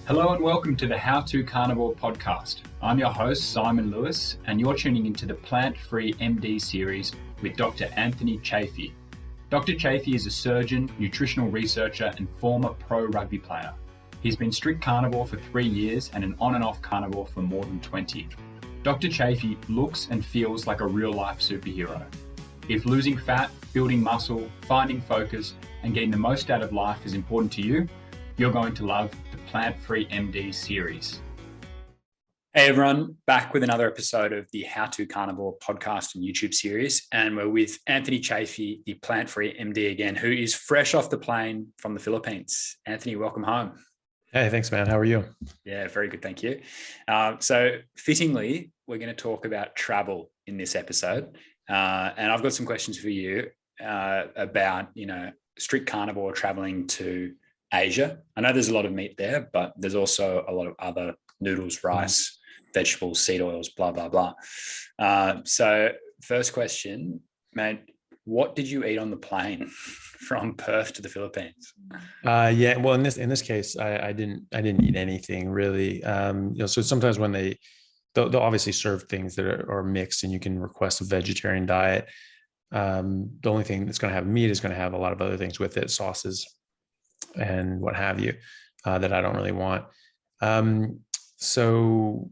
Hello and welcome to the To Carnivore podcast. I'm your host, Simon Lewis, and you're tuning into the Plant-Free MD series with Dr. AnthonyChaffee. Dr. Chaffee is a surgeon, nutritional researcher, and former pro rugby player. He's been strict carnivore for 3 years and an on and off carnivore for more than 20. Dr. Chaffee looks and feels like a real-life superhero. If losing fat, building muscle, finding focus, and getting the most out of life is important to you, you're going to love the Plant-Free MD series. Hey everyone, back with another episode of the How to Carnivore podcast and YouTube series. And we're with AnthonyChaffee, the Plant-Free MD again, who is fresh off the plane from the Philippines. Anthony, welcome home. Hey, thanks, man. How are you? Yeah, very good. Thank you. So fittingly, we're going to talk about travel in this episode. And I've got some questions for you about, strict carnivore traveling to Asia. I know there's a lot of meat there, but there's also a lot of other noodles, rice, vegetables, seed oils, blah, blah, blah. So first question, mate, what did you eat on the plane from Perth to the Philippines? Yeah, well, in this case, I didn't eat anything really. So sometimes when they'll obviously serve things that are mixed and you can request a vegetarian diet. The only thing that's going to have meat is going to have a lot of other things with it, sauces and what have you, that I don't really want. So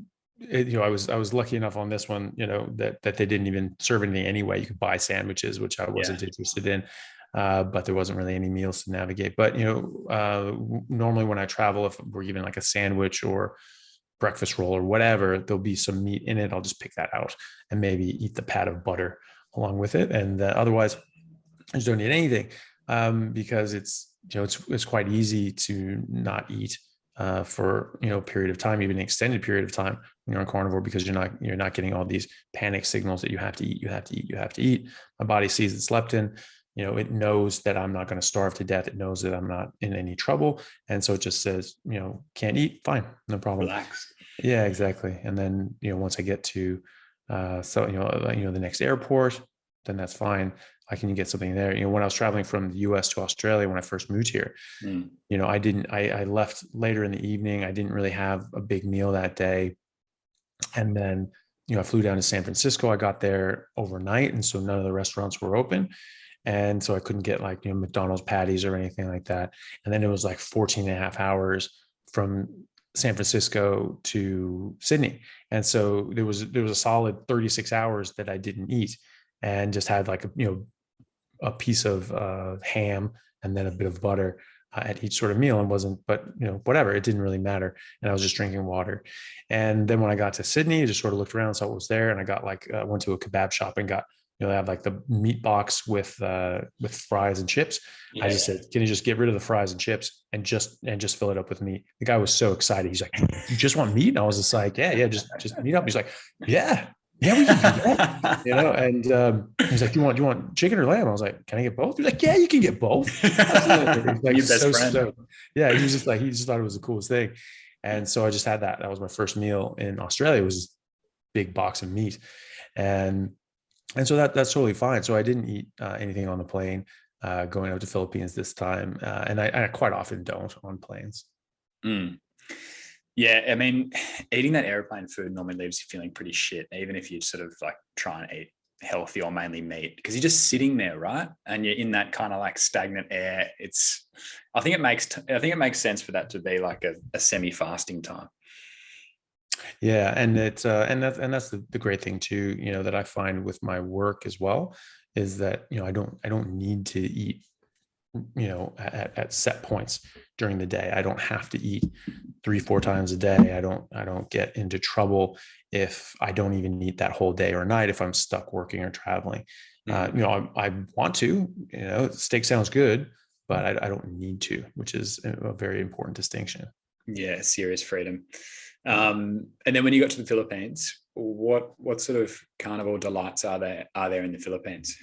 I was lucky enough on this one, that they didn't even serve anything anyway. You could buy sandwiches, which I wasn't interested in, but there wasn't really any meals to navigate. But, normally when I travel, if we're given like a sandwich or breakfast roll or whatever, there'll be some meat in it. I'll just pick that out and maybe eat the pat of butter along with it. And otherwise I just don't need anything, because it's quite easy to not eat for a period of time, even an extended period of time when you're on carnivore, because you're not getting all these panic signals that you have to eat. My body sees it's leptin. It knows that I'm not going to starve to death. It knows that I'm not in any trouble, and so it just says, can't eat, fine, no problem. Relax. Yeah, exactly. And then once I get to the next airport, then that's fine. I can get something there. When I was traveling from the US to Australia, when I first moved here, I left later in the evening. I didn't really have a big meal that day. And then, I flew down to San Francisco. I got there overnight. And so none of the restaurants were open. And so I couldn't get McDonald's patties or anything like that. And then it was like 14 and a half hours from San Francisco to Sydney. And so there was a solid 36 hours that I didn't eat, and just had a piece of ham and then a bit of butter at each sort of meal, and whatever, it didn't really matter. And I was just drinking water. And then when I got to Sydney, I just sort of looked around, saw what was there. And I got went to a kebab shop and got, they have the meat box with fries and chips. Yeah. I just said, can you just get rid of the fries and chips and just fill it up with meat? The guy was so excited. He's like, you just want meat? And I was just like, yeah, just meat up. He's like, yeah, we can do that. And he's like, do you want chicken or lamb? I was like, can I get both? He's like, yeah, you can get both. Like, your best friend. So, yeah, he just thought it was the coolest thing. And so I just had that. That was my first meal in Australia. It was this big box of meat. And so that's totally fine. So I didn't eat anything on the plane going out to Philippines this time. And I quite often don't on planes. Yeah, I mean, eating that airplane food normally leaves you feeling pretty shit, even if you sort of try and eat healthy or mainly meat, because you're just sitting there, right? And you're in that kind of stagnant air. I think it makes sense for that to be like a semi-fasting time. Yeah, and it's that's the great thing too, that I find with my work as well, is that I don't need to eat at set points during the day. I don't have to eat 3-4 times a day. I don't get into trouble if I don't even eat that whole day or night, if I'm stuck working or traveling. I want to, steak sounds good, but I don't need to, which is a very important distinction. Yeah, serious freedom. And then when you got to the Philippines, what sort of carnivore delights are there in the Philippines?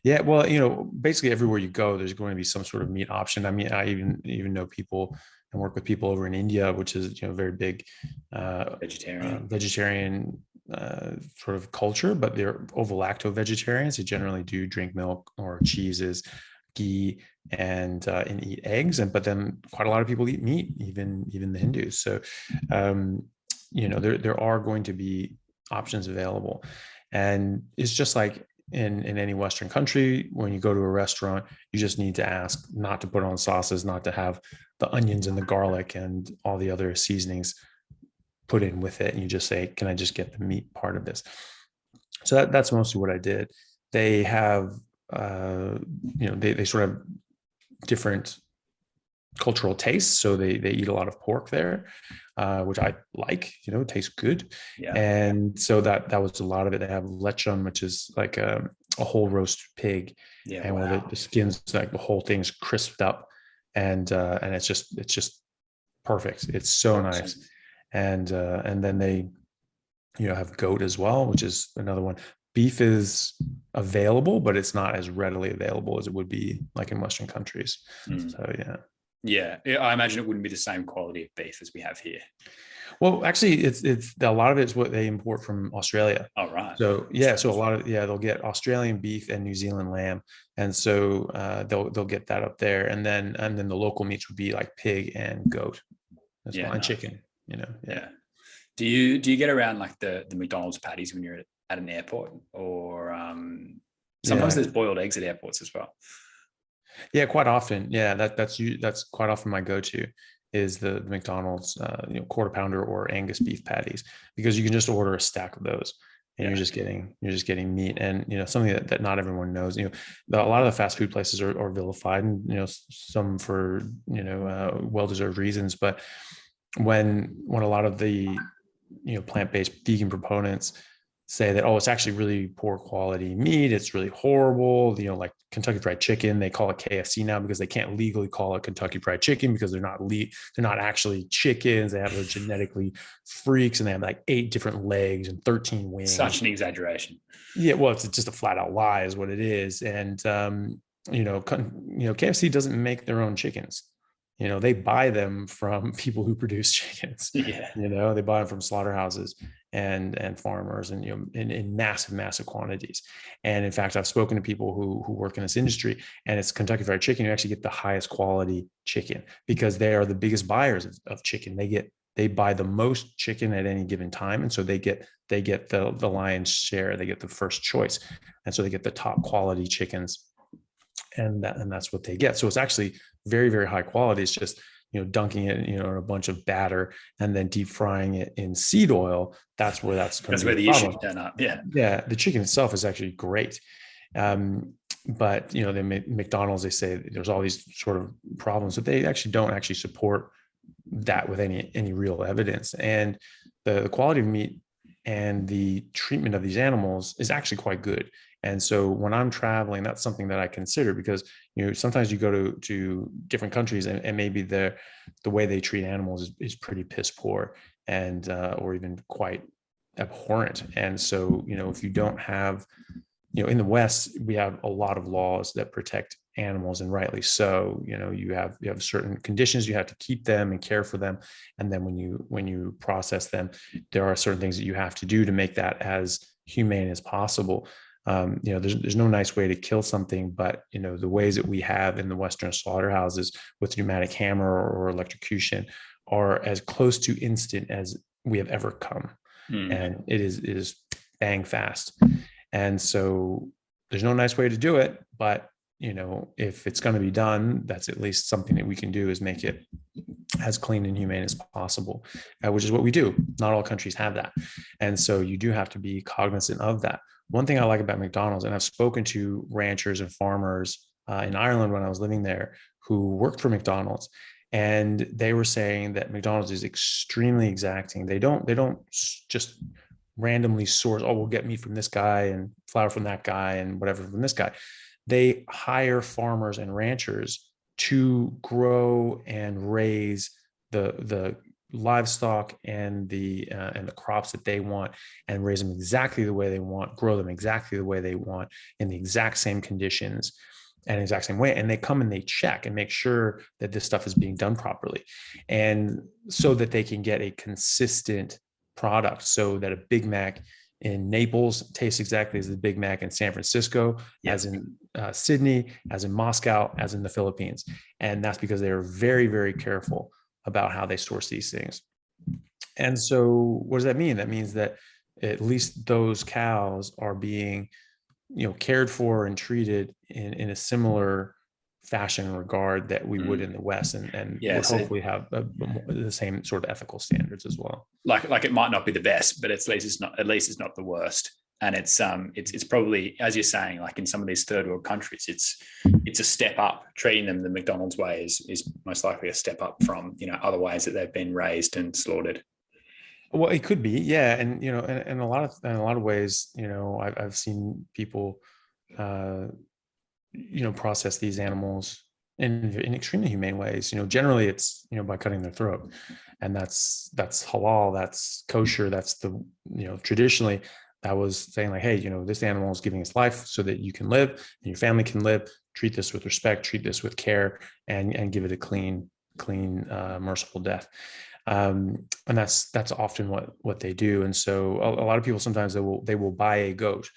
Yeah, well, basically everywhere you go, there's going to be some sort of meat option. I mean, I even know people and work with people over in India, which is very big vegetarian sort of culture, but they're ovo-lacto vegetarians. They generally do drink milk or cheeses, ghee and eat eggs, but then quite a lot of people eat meat, even the Hindus. So there are going to be options available, and it's just like in any Western country, when you go to a restaurant, you just need to ask not to put on sauces, not to have the onions and the garlic and all the other seasonings put in with it, and you just say, can I just get the meat part of this? So that's mostly what I did. They have they sort of different cultural tastes, so they eat a lot of pork there, which I like. It tastes good. And so that was a lot of it. They have lechon, which is like a whole roast pig, and where the skin's like the whole thing's crisped up, and it's just perfect. It's so nice. And then they have goat as well, which is another one. Beef is available, but it's not as readily available as it would be like in Western countries. So yeah, I imagine it wouldn't be the same quality of beef as we have here. Well, actually, it's a lot of it's what they import from Australia. Oh, right. So so a lot of they'll get Australian beef and New Zealand lamb, and so they'll get that up there, and then the local meats would be like pig and goat as well, and chicken. Do you get around like the McDonald's patties when you're at an airport, or sometimes there's boiled eggs at airports as well? Yeah, quite often. Yeah, that's quite often my go-to is the McDonald's quarter pounder or Angus beef patties, because you can just order a stack of those, and you're just getting meat, and something that not everyone knows. A lot of the fast food places are vilified, and some for well-deserved reasons, but when a lot of the plant-based vegan proponents say that, oh, it's actually really poor quality meat, it's really horrible, like Kentucky Fried Chicken, they call it KFC now because they can't legally call it Kentucky Fried Chicken because they're not actually chickens. They have those genetically freaks, and they have like 8 different legs and 13 wings. Such an exaggeration. Yeah, well, it's just a flat out lie is what it is. And KFC doesn't make their own chickens. They buy them from people who produce chickens. They buy them from slaughterhouses and farmers, and in massive quantities. And in fact, I've spoken to people who work in this industry, and it's Kentucky Fried Chicken. You actually get the highest quality chicken because they are the biggest buyers of chicken. They buy the most chicken at any given time, and so they get the lion's share. They get the first choice, and so they get the top quality chickens, and that's what they get. So it's actually very, very high quality. It's just, dunking it, in a bunch of batter and then deep frying it in seed oil. That's where the issues turn up. Yeah. The chicken itself is actually great. But, McDonald's, they say there's all these sort of problems, but they actually don't support that with any real evidence. And the quality of meat and the treatment of these animals is actually quite good. And so when I'm traveling, that's something that I consider, because sometimes you go to different countries and maybe the way they treat animals is pretty piss poor and or even quite abhorrent. And so if you don't have, in the West, we have a lot of laws that protect animals, and rightly so. You have certain conditions, you have to keep them and care for them, and then when you process them, there are certain things that you have to do to make that as humane as possible. There's no nice way to kill something, but the ways that we have in the Western slaughterhouses with pneumatic hammer or electrocution are as close to instant as we have ever come. And it is bang fast. And so there's no nice way to do it, but if it's going to be done, that's at least something that we can do, is make it as clean and humane as possible, which is what we do. Not all countries have that. And so you do have to be cognizant of that. One thing I like about McDonald's, and I've spoken to ranchers and farmers in Ireland when I was living there who worked for McDonald's, and they were saying that McDonald's is extremely exacting. They don't just randomly source, oh, we'll get meat from this guy and flour from that guy and whatever from this guy. They hire farmers and ranchers to grow and raise the livestock and the crops that they want, and raise them exactly the way they want, grow them exactly the way they want, in the exact same conditions and exact same way. And they come and they check and make sure that this stuff is being done properly, and so that they can get a consistent product, so that a Big Mac in Naples tastes exactly as the Big Mac in San Francisco, as in Sydney, as in Moscow, as in the Philippines. And that's because they are very, very careful about how they source these things. And so what does that mean? That means that at least those cows are being, cared for and treated in a similar fashion and regard that we would in the West, and would hopefully have the same sort of ethical standards as well. Like it might not be the best, but at least it's not the worst. And it's probably, as you're saying, like in some of these third world countries, it's a step up. Treating them the McDonald's way is most likely a step up from other ways that they've been raised and slaughtered. Well, it could be, yeah, and in a lot of ways, I've seen people, process these animals in extremely humane ways. Generally it's by cutting their throat, and that's halal, that's kosher, that's the traditionally that was saying like, hey, this animal is giving its life so that you can live and your family can live. Treat this with respect, treat this with care, and give it a clean, merciful death. And that's often what they do. And so a lot of people, sometimes they will buy a goat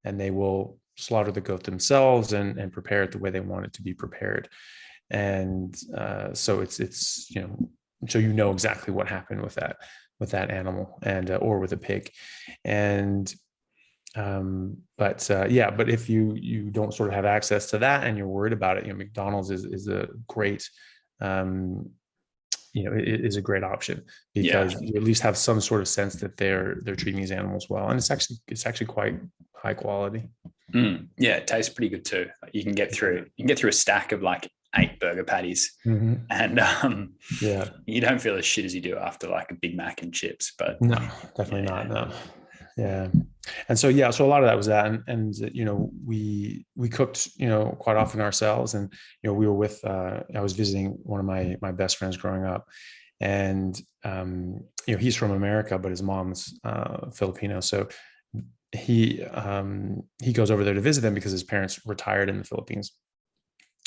and they will slaughter the goat themselves and prepare it the way they want it to be prepared. And so it's so exactly what happened with that animal, and or with a pig. And but if you don't sort of have access to that and you're worried about it, McDonald's is a great it is a great option, because you at least have some sort of sense that they're treating these animals well, and it's actually quite high quality. Yeah, it tastes pretty good too. You can get through a stack of like 8 burger patties, and you don't feel as shit as you do after like a Big Mac and chips. But no, definitely not. No. Yeah. And so, so a lot of that was that. And we cooked, quite often ourselves. And, we were with, I was visiting one of my best friends growing up, and, he's from America, but his mom's Filipino. So he goes over there to visit them because his parents retired in the Philippines.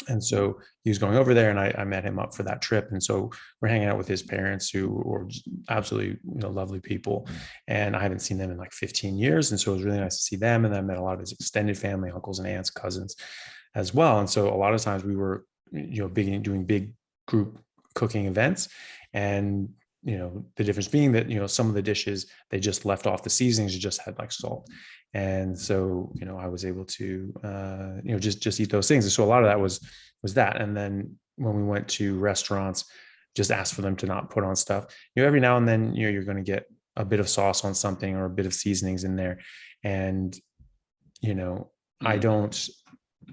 And so he was going over there, and I met him up for that trip. And so we're hanging out with his parents, who were absolutely, lovely people. And I haven't seen them in like 15 years. And so it was really nice to see them. And I met a lot of his extended family, uncles and aunts, cousins as well. And so a lot of times we were, doing big group cooking events. And, the difference being that, some of the dishes, they just left off the seasonings, you just had like salt. And so, I was able to, just eat those things. And so a lot of that was that. And then when we went to restaurants, just ask for them to not put on stuff. Every now and then, you're going to get a bit of sauce on something or a bit of seasonings in there. And, I don't,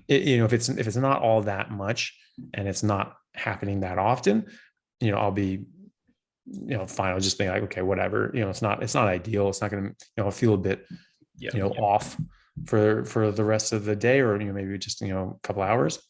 if it's not all that much and it's not happening that often, I'll be, fine. I'll just be like, okay, whatever, it's not ideal. It's not going to, I'll feel a bit, off for the rest of the day, or, maybe just, a couple hours,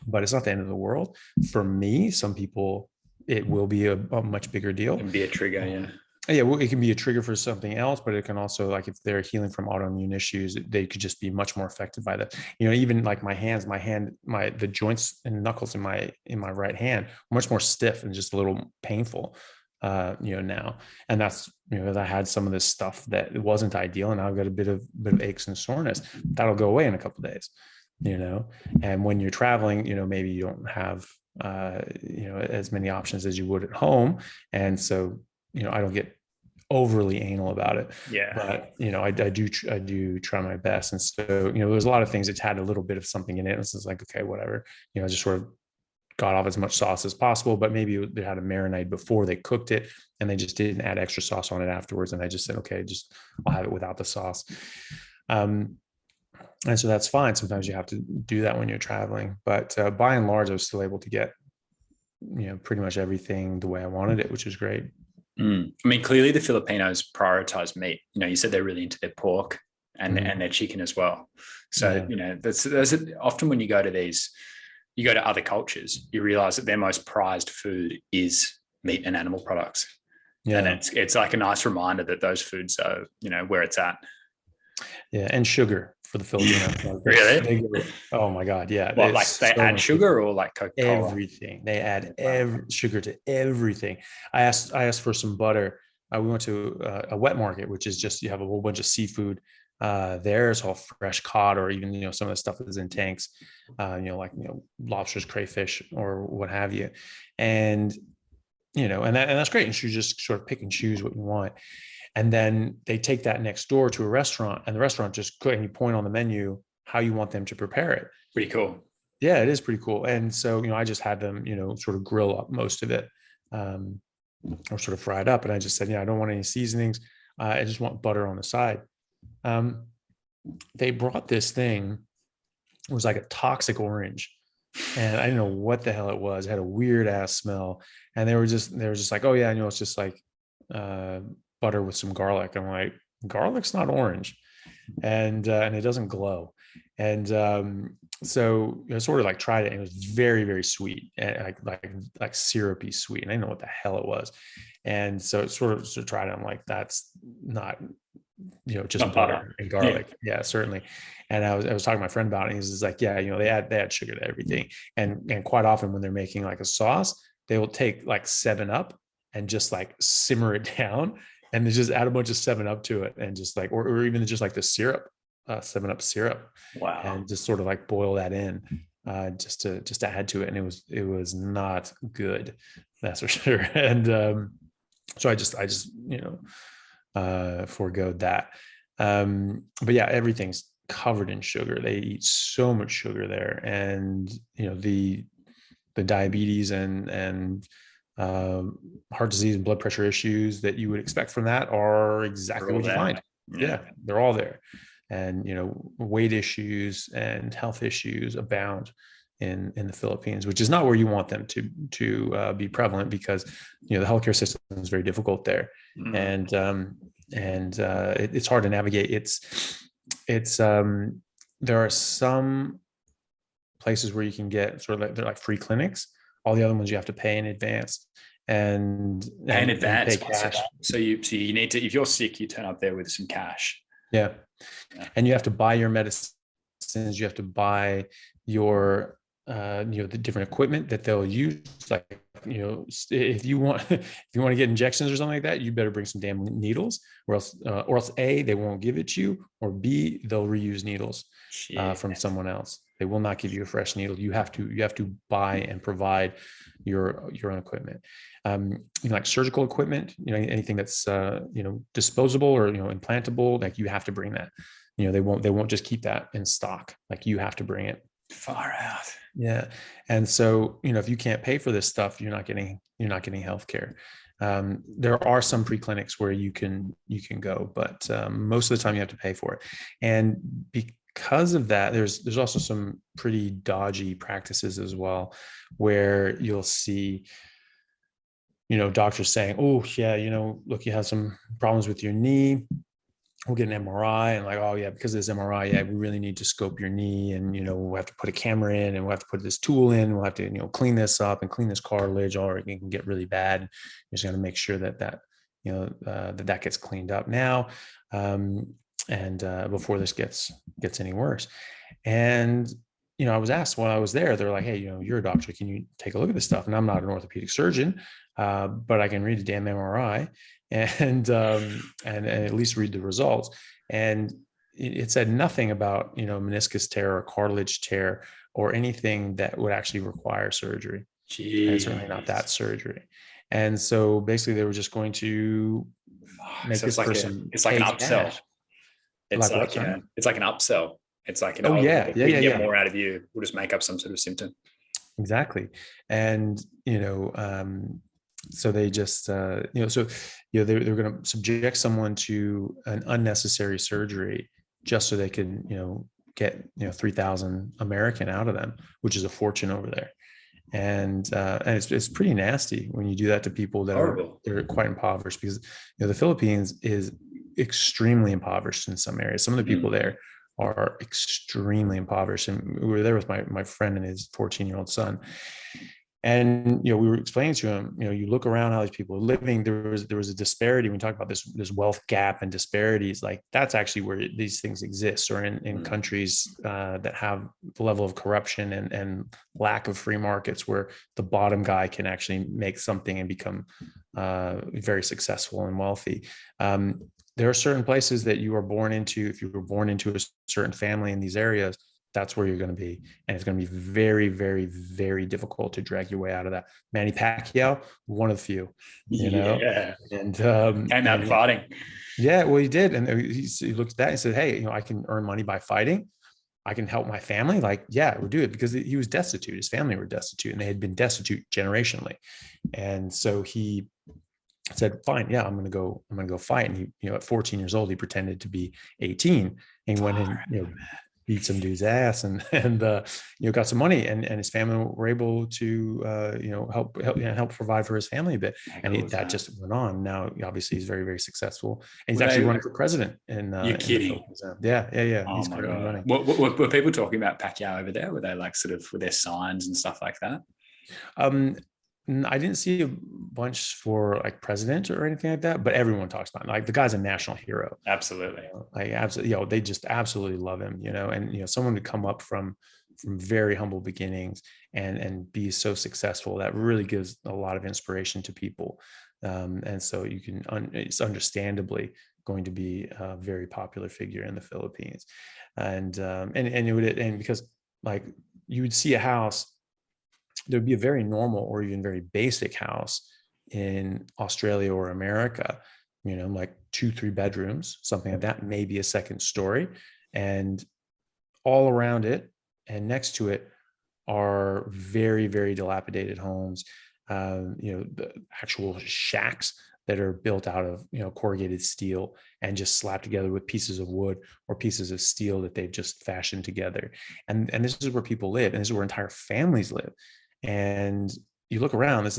but it's not the end of the world. For me, some people, it will be a much bigger deal. It can be a trigger. Well, it can be a trigger for something else, but it can also, like, if they're healing from autoimmune issues, they could just be much more affected by that. Even like the joints and knuckles in my right hand are much more stiff and just a little painful, now. And that's, I had some of this stuff that it wasn't ideal, and I've got a bit of aches and soreness that'll go away in a couple of days, and when you're traveling, maybe you don't have, as many options as you would at home. And so, I don't get overly anal about it. Yeah. But, I do try my best. And so, there's a lot of things that had a little bit of something in it. It's just like, okay, whatever, I just sort of got off as much sauce as possible, but maybe they had a marinade before they cooked it and they just didn't add extra sauce on it afterwards. And I just said, okay, I'll have it without the sauce. And so that's fine. Sometimes you have to do that when you're traveling, but by and large, I was still able to get, pretty much everything the way I wanted it, which is great. I mean, clearly the Filipinos prioritize meat. You said they're really into their pork and their chicken as well. So, that's often when you go to other cultures, you realize that their most prized food is meat and animal products. Yeah. And it's like a nice reminder that those foods are, where it's at. Yeah. And sugar for the Filipinos. Really? Oh my God. Yeah. Well, like they add sugar or like Coca-Cola? Everything. They add sugar to everything. I asked for some butter we went to a wet market, which is just, you have a whole bunch of seafood there. It's all fresh cod, or even, some of the stuff that is in tanks, like, lobsters, crayfish, or what have you. And, and that's great. And you just sort of pick and choose what you want. And then they take that next door to a restaurant, and the restaurant just and you point on the menu how you want them to prepare it. Pretty cool. Yeah, it is pretty cool. And so, I just had them, sort of grill up most of it, or sort of fry it up. And I just said, I don't want any seasonings. I just want butter on the side. They brought this thing. It was like a toxic orange, and I didn't know what the hell it was. It had a weird ass smell. And they were just like, oh yeah, it's just like butter with some garlic. I'm like, garlic's not orange, and it doesn't glow. And so I sort of like tried it, and it was very, very sweet, and like syrupy sweet. And I didn't know what the hell it was. And so sort of tried it. I'm like, that's not, just not butter and garlic. Yeah, certainly. And I was talking to my friend about it, and he's like, yeah, they add sugar to everything. And quite often when they're making like a sauce, they will take like 7-Up and just like simmer it down, and they just add a bunch of 7-Up to it, and just like, or even just like the syrup, 7-Up syrup. Wow. And just sort of like boil that in, just to add to it. And it was not good, that's for sure. And so I just foregoed that. But yeah, everything's covered in sugar. They eat so much sugar there. And the diabetes and heart disease and blood pressure issues that you would expect from that are exactly what you find. Yeah, they're all there. And weight issues and health issues abound in the Philippines, which is not where you want them to be prevalent, because the healthcare system is very difficult there. And it's hard to navigate. It's there are some places where you can get sort of like, they're like free clinics. All the other ones you have to pay in advance, and pay cash. So you need to, if you're sick, you turn up there with some cash. Yeah. And you have to buy your medicines. You have to buy your the different equipment that they'll use. Like, if you want to get injections or something like that, you better bring some damn needles, or else A, they won't give it to you, or B, they'll reuse needles from someone else. They will not give you a fresh needle. You have to buy and provide your own equipment. Like surgical equipment, anything that's disposable or implantable, like you have to bring that. They won't just keep that in stock. Like, you have to bring it. Far out. Yeah. And so, if you can't pay for this stuff, you're not getting healthcare. There are some free clinics where you can go, but most of the time you have to pay for it. And because of that, there's also some pretty dodgy practices as well, where you'll see, doctors saying, oh yeah, look, you have some problems with your knee, we'll get an MRI. And like, oh yeah, because of this MRI, yeah, we really need to scope your knee, and we'll have to put a camera in, and we'll have to put this tool in, we'll have to clean this up and clean this cartilage, or it can get really bad. You're just going to make sure that that gets cleaned up now, and before this gets any worse. And I was asked while I was there, they're like, hey, you're a doctor, can you take a look at this stuff? And I'm not an orthopedic surgeon, but I can read a damn MRI and at least read the results. And it said nothing about meniscus tear or cartilage tear or anything that would actually require surgery. And certainly not that surgery. And so basically they were just going to make this person. It's like an upsell. It's like an upsell. It's like, we get more out of you. We'll just make up some sort of symptom. Exactly. And, so they just, they're going to subject someone to an unnecessary surgery just so they can, get, 3,000 American out of them, which is a fortune over there. And it's pretty nasty when you do that to people that they're quite impoverished, because, the Philippines is extremely impoverished in some areas. Some of the people there are extremely impoverished. And we were there with my friend and his 14-year-old son. And, we were explaining to him, you look around how these people are living, there was a disparity. When we talk about this wealth gap and disparities, like that's actually where these things exist, or in countries that have the level of corruption and lack of free markets, where the bottom guy can actually make something and become very successful and wealthy. There are certain places that you are born into. If you were born into a certain family in these areas, that's where you're going to be. And it's going to be very, very, very difficult to drag your way out of that. Manny Pacquiao, one of the few, Yeah. And came out fighting. Yeah, well, he did. And he looked at that and said, hey, I can earn money by fighting. I can help my family. Like, yeah, we'll do it, because he was destitute. His family were destitute, and they had been destitute generationally. And so he said, fine, yeah, I'm going to go fight. And he, at 14 years old, he pretended to be 18 and went in, beat some dude's ass and got some money, and his family were able to help provide for his family a bit. And that just went on. Now obviously he's very, very successful, and he's actually running for president you're kidding. Yeah. Oh, he's my God. running. Were people talking about Pacquiao over there? Were they like sort of, were there signs and stuff like that? I didn't see a bunch for like president or anything like that, but everyone talks about him. Like, the guy's a national hero. Absolutely. Absolutely. They just absolutely love him, and, someone to come up from very humble beginnings and be so successful, that really gives a lot of inspiration to people. And so it's understandably going to be a very popular figure in the Philippines. And because, like, you would see a house, there'd be a very normal or even very basic house in Australia or America, like 2-3 bedrooms, something like that, maybe a second story. And all around it and next to it are very, very dilapidated homes, the actual shacks that are built out of, corrugated steel and just slapped together with pieces of wood or pieces of steel that they've just fashioned together. And this is where people live, and this is where entire families live. And you look around,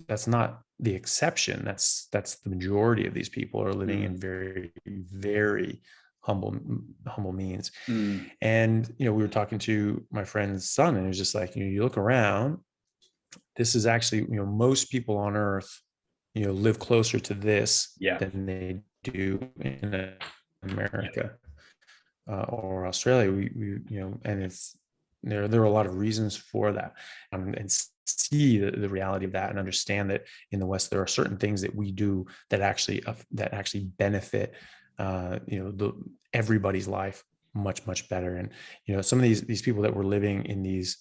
that's not the exception. That's the majority of these people are living in very, very humble means. And, we were talking to my friend's son, and it was just like, you look around, this is actually, most people on earth, live closer to this than they do in America or Australia. We and it's, there are a lot of reasons for that, and see the reality of that, and understand that in the West there are certain things that we do that actually benefit everybody's life much, much better. And some of these people that were living in these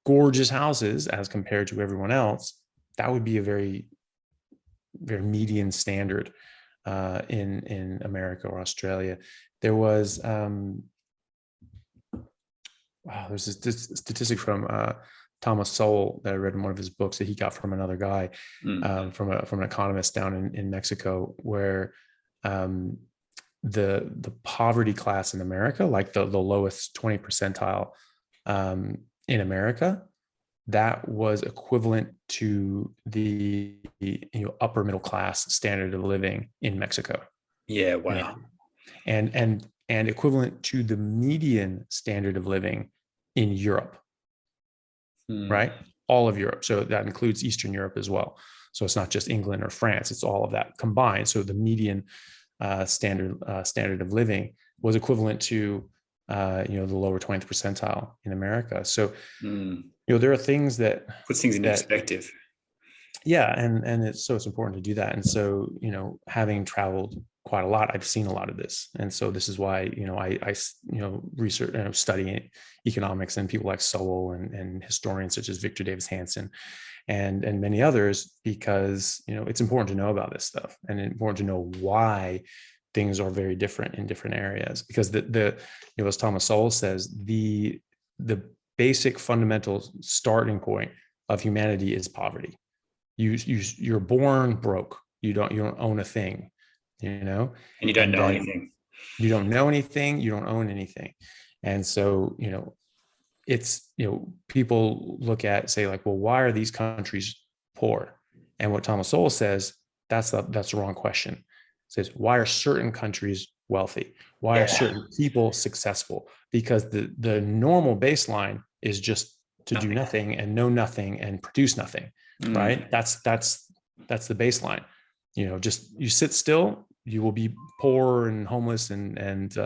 gorgeous houses as compared to everyone else, that would be a very, very median standard in America or Australia. There was there's this statistic from Thomas Sowell that I read in one of his books that he got from another guy, from an economist down in Mexico, where the poverty class in America, like the lowest 20 percentile in America, that was equivalent to the upper middle class standard of living in Mexico. Yeah, wow. And equivalent to the median standard of living in Europe, right? All of Europe. So that includes Eastern Europe as well. So it's not just England or France, it's all of that combined. So the median standard of living was equivalent to the lower 20th percentile in America. So there are things that puts things in perspective. Yeah, and it's important to do that. And so having traveled quite a lot, I've seen a lot of this, and so this is why I research and study economics and people like Sowell and historians such as Victor Davis Hanson and many others, because it's important to know about this stuff, and important to know why things are very different in different areas. Because as Thomas Sowell says, the basic fundamental starting point of humanity is poverty. You're born broke. You don't own a thing, and you don't know anything. You don't know anything. You don't own anything. And so, it's, people look at, say, like, well, why are these countries poor? And what Thomas Sowell says, that's the wrong question. It says, why are certain countries wealthy? Why are certain people successful? Because the normal baseline is just to do nothing and know nothing and produce nothing, right? That's the baseline. Just you sit still, you will be poor and homeless and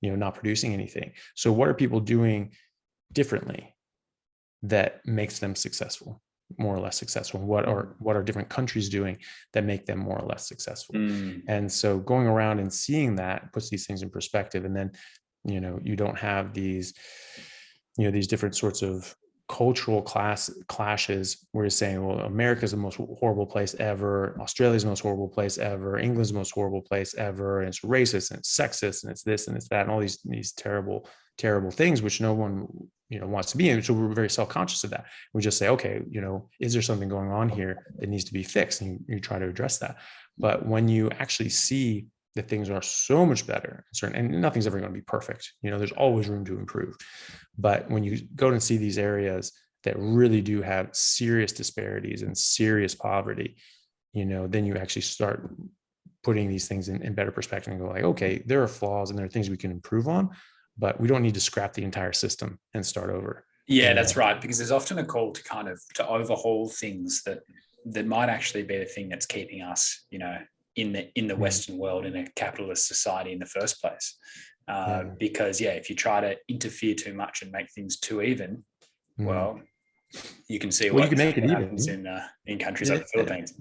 not producing anything. So what are people doing differently that makes them successful, more or less successful? What are different countries doing that make them more or less successful? And so going around and seeing that puts these things in perspective. And then, you don't have these different sorts of cultural clashes where you're saying, well, America's the most horrible place ever, Australia's the most horrible place ever, England's the most horrible place ever, and it's racist and it's sexist and it's this and it's that, and all these terrible things which no one wants to be in. So we're very self-conscious of that. We just say, okay, is there something going on here that needs to be fixed, and you try to address that. But when you actually see that things are so much better, and nothing's ever going to be perfect, there's always room to improve. But when you go and see these areas that really do have serious disparities and serious poverty, then you actually start putting these things in better perspective and go like, okay, there are flaws and there are things we can improve on, but we don't need to scrap the entire system and start over. Yeah, that's right. Because there's often a call to overhaul things that might actually be the thing that's keeping us, in the Western world, in a capitalist society in the first place. Because if you try to interfere too much and make things too even, well, you can see you can make it happens even in countries like the Philippines.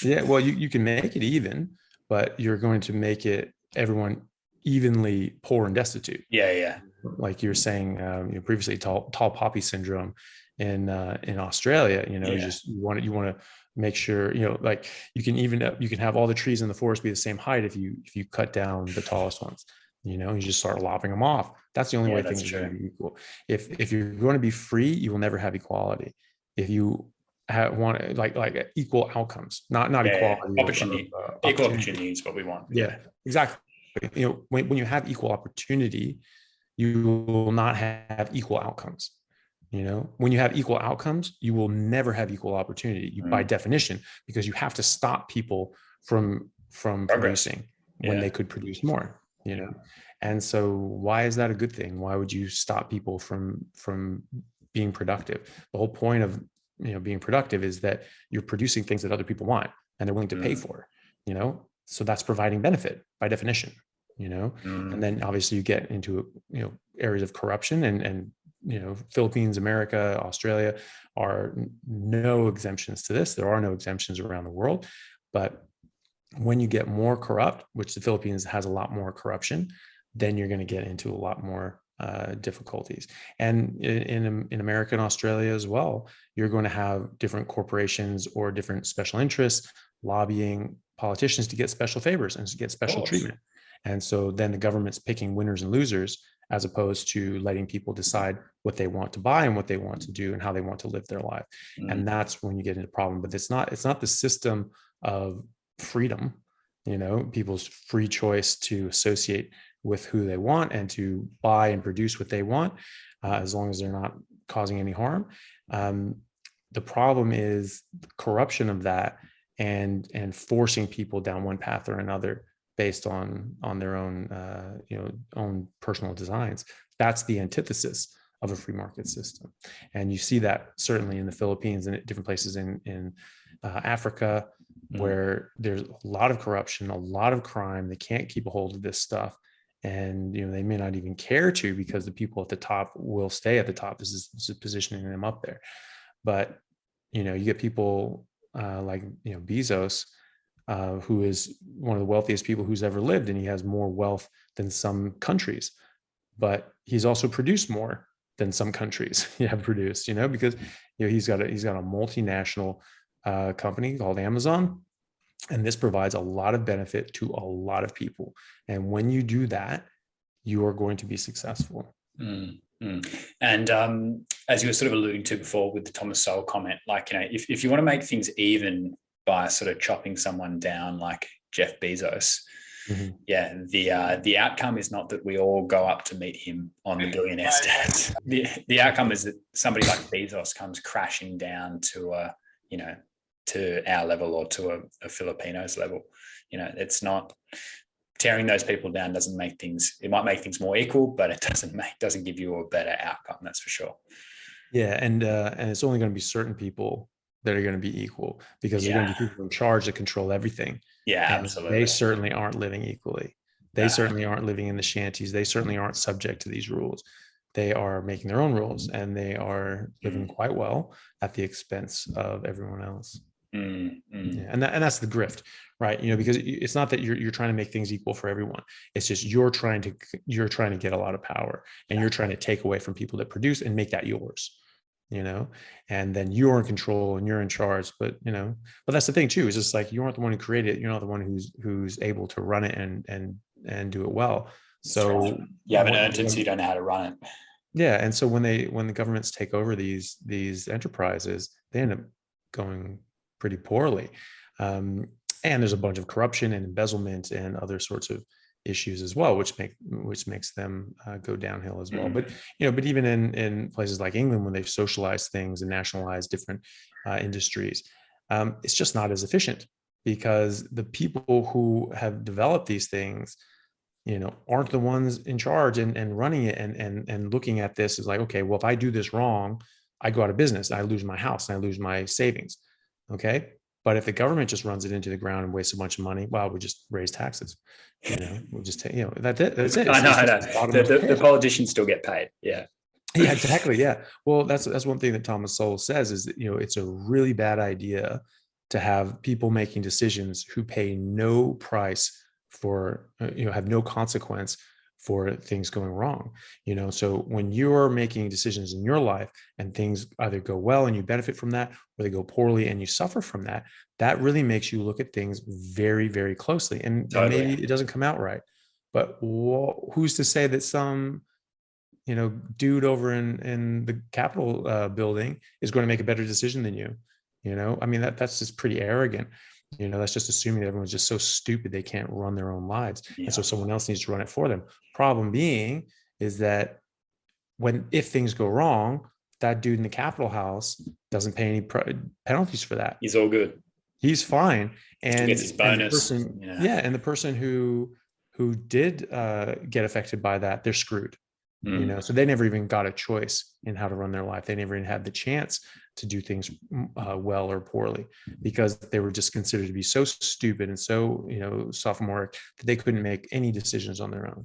Yeah, well, you can make it even, but you're going to make it everyone evenly poor and destitute. Yeah. Like you were saying, previously, tall poppy syndrome in Australia. You want to make sure, like you can have all the trees in the forest be the same height if you cut down the tallest ones. You just start lopping them off. That's the only way things are going to be equal. If you're going to be free, you will never have equality. If you want like equal outcomes, not equality, opportunity. Equal opportunity is what we want. Yeah, exactly. When you have equal opportunity, you will not have equal outcomes. When you have equal outcomes, you will never have equal opportunity by definition, because you have to stop people from producing when they could produce more. And so why is that a good thing? Why would you stop people from being productive? The whole point of being productive is that you're producing things that other people want and they're willing to pay for. So that's providing benefit by definition. And then obviously you get into areas of corruption, and Philippines, America, Australia are no exemptions to this. There are no exemptions around the world. But when you get more corrupt, which the Philippines has a lot more corruption, then you're going to get into a lot more difficulties. And in America and Australia as well, you're going to have different corporations or different special interests lobbying politicians to get special favors and to get special treatment. And so then the government's picking winners and losers, as opposed to letting people decide what they want to buy and what they want to do and how they want to live their life. And that's when you get into a problem. But it's not the system of freedom, people's free choice to associate with who they want and to buy and produce what they want, as long as they're not causing any harm. The problem is the corruption of that and forcing people down one path or another based on their own personal designs. That's the antithesis of a free market system. And you see that certainly in the Philippines and different places in Africa, where there's a lot of corruption, a lot of crime. They can't keep a hold of this stuff. And they may not even care to, because the people at the top will stay at the top. This is positioning them up there. But you get people like Bezos, who is one of the wealthiest people who's ever lived, and he has more wealth than some countries, but he's also produced more than some countries have produced, because he's got a multinational company called Amazon, and this provides a lot of benefit to a lot of people. And when you do that, you are going to be successful. And as you were sort of alluding to before with the Thomas Sowell comment, like, if you want to make things even by sort of chopping someone down like Jeff Bezos, the outcome is not that we all go up to meet him on the billionaire stats. The outcome is that somebody like Bezos comes crashing down to to our level or to a Filipino's level. It's not tearing those people down doesn't make things. It might make things more equal, but it doesn't give you a better outcome. That's for sure. Yeah, and it's only going to be certain people that are going to be equal, because there's going to be people in charge that control everything. Yeah, And absolutely. they certainly aren't living equally. They certainly aren't living in the shanties. They certainly aren't subject to these rules. They are making their own rules, and they are living quite well at the expense of everyone else. Yeah, and that's the grift, right? Because it's not that you're trying to make things equal for everyone. It's just you're trying to get a lot of power, and you're trying to take away from people that produce and make that yours. And then you're in control and you're in charge. But that's the thing too, is just like, you aren't the one who created it. You're not the one who's able to run it and do it well. So right. You haven't earned it, so you don't know how to run it. Yeah. And so when the governments take over these enterprises, they end up going pretty poorly. And there's a bunch of corruption and embezzlement and other sorts of issues as well, which makes them go downhill as well. But but even in places like England, when they've socialized things and nationalized different industries, it's just not as efficient, because the people who have developed these things, aren't the ones in charge and running it and looking at this as like, okay, well, if I do this wrong, I go out of business, I lose my house, and I lose my savings. Okay. But if the government just runs it into the ground and wastes a bunch of money, well, we just raise taxes. We'll just take, that's it. I know. The politicians still get paid. Yeah. Yeah, exactly. Yeah. Well, that's one thing that Thomas Sowell says, is that, it's a really bad idea to have people making decisions who pay no price for, have no consequence for things going wrong. So when you're making decisions in your life and things either go well and you benefit from that, or they go poorly and you suffer from that, that really makes you look at things very, very closely. And maybe it doesn't come out right, but who's to say that some dude over in the Capitol building is going to make a better decision than you? I mean, that's just pretty arrogant. That's just assuming that everyone's just so stupid they can't run their own lives. Yeah. And so someone else needs to run it for them. Problem being is that if things go wrong, that dude in the Capitol House doesn't pay any penalties for that. He's all good. He's fine. And he gets his bonus. And the person who did get affected by that, they're screwed. So they never even got a choice in how to run their life. They never even had the chance to do things well or poorly, because they were just considered to be so stupid and so sophomoric that they couldn't make any decisions on their own.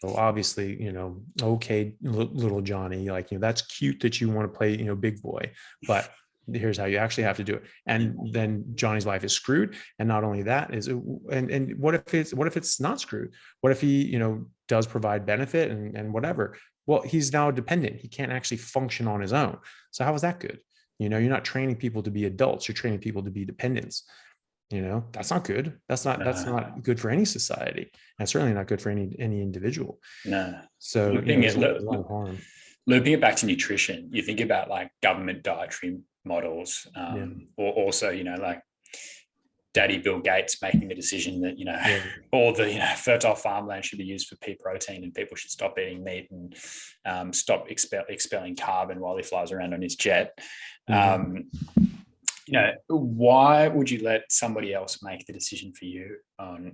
So obviously, okay, little Johnny, like, that's cute that you want to play, big boy, but here's how you actually have to do it. And then Johnny's life is screwed. And not only that and what if it's not screwed? What if he, does provide benefit and whatever? Well, he's now dependent. He can't actually function on his own. So how is that good? You're not training people to be adults. You're training people to be dependents. That's not good. That's not good for any society. And certainly not good for any individual. No. So there's a lot of harm. Looping it back to nutrition, you think about like government dietary models, or also, like Daddy Bill Gates making the decision that, all the, fertile farmland should be used for pea protein, and people should stop eating meat and stop expelling carbon while he flies around on his jet. Why would you let somebody else make the decision for you on,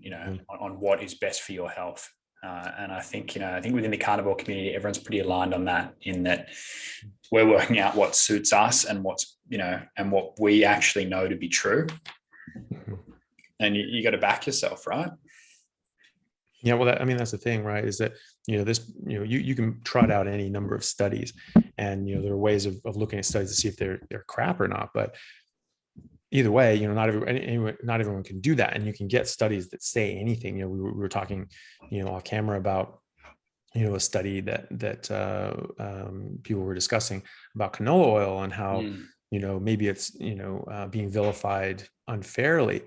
on what is best for your health? And I think within the carnivore community, everyone's pretty aligned on that, in that we're working out what suits us and what's, and what we actually know to be true. And you got to back yourself, right? Yeah. Well, that's the thing, right? Is that, you can trot out any number of studies, and, there are ways of looking at studies to see if they're crap or not. But either way, not everyone can do that. And you can get studies that say anything. We were talking, off camera about, a study that people were discussing about canola oil and how, maybe it's, being vilified unfairly.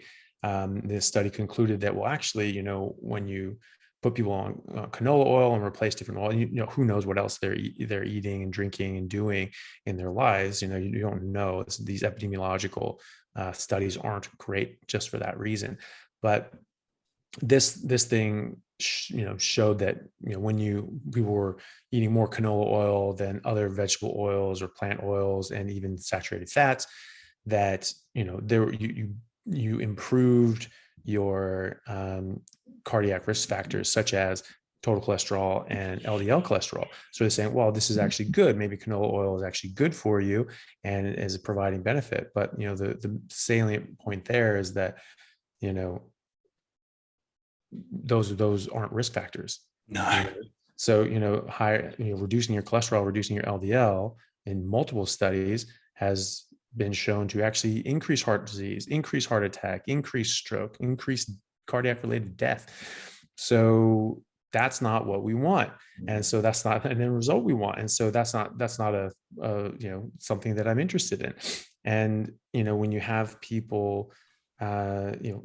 This study concluded that, well, actually, when you put people on canola oil and replace different oil, who knows what else they're eating and drinking and doing in their lives. You don't know. These epidemiological studies aren't great just for that reason. But this thing, showed that, when people were eating more canola oil than other vegetable oils or plant oils and even saturated fats, that, you improved your cardiac risk factors, such as total cholesterol and LDL cholesterol. So they're saying, well, this is actually good. Maybe canola oil is actually good for you and is providing benefit. But, you know, the salient point there is that, you know, those aren't risk factors. No. So, you know, reducing your cholesterol, reducing your LDL in multiple studies has been shown to actually increase heart disease, increase heart attack, increase stroke, increase cardiac related death. So that's not what we want. And so that's not an end result we want. And so that's not a you know, something that I'm interested in. And, you know, when you have people, you know,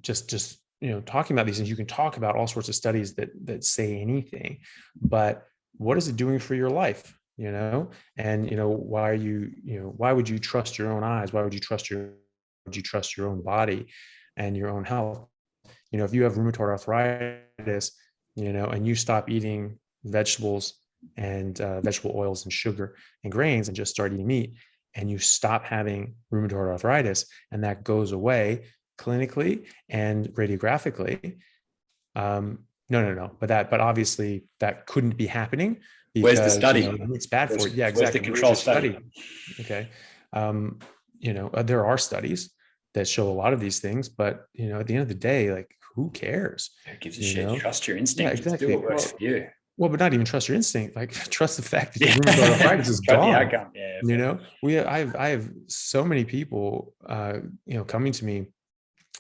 just, you know, talking about these things, you can talk about all sorts of studies that say anything, but what is it doing for your life? You know, and, you know, why would you trust your own eyes? Why would you trust your own body and your own health? You know, if you have rheumatoid arthritis, you know, and you stop eating vegetables and vegetable oils and sugar and grains and just start eating meat, and you stop having rheumatoid arthritis, and that goes away clinically and radiographically. No. But obviously that couldn't be happening. Because, where's the study? You know, it's bad for you. Yeah, exactly. Where's the control study? Okay. You know, there are studies that show a lot of these things, but, you know, at the end of the day, like, who cares? Who gives a shit? Trust your instinct. Yeah, exactly. Do what works for you. Well, but not even trust your instinct. Like, trust the fact that the rheumatoid arthritis is gone. Yeah, you know, I have so many people, you know, coming to me,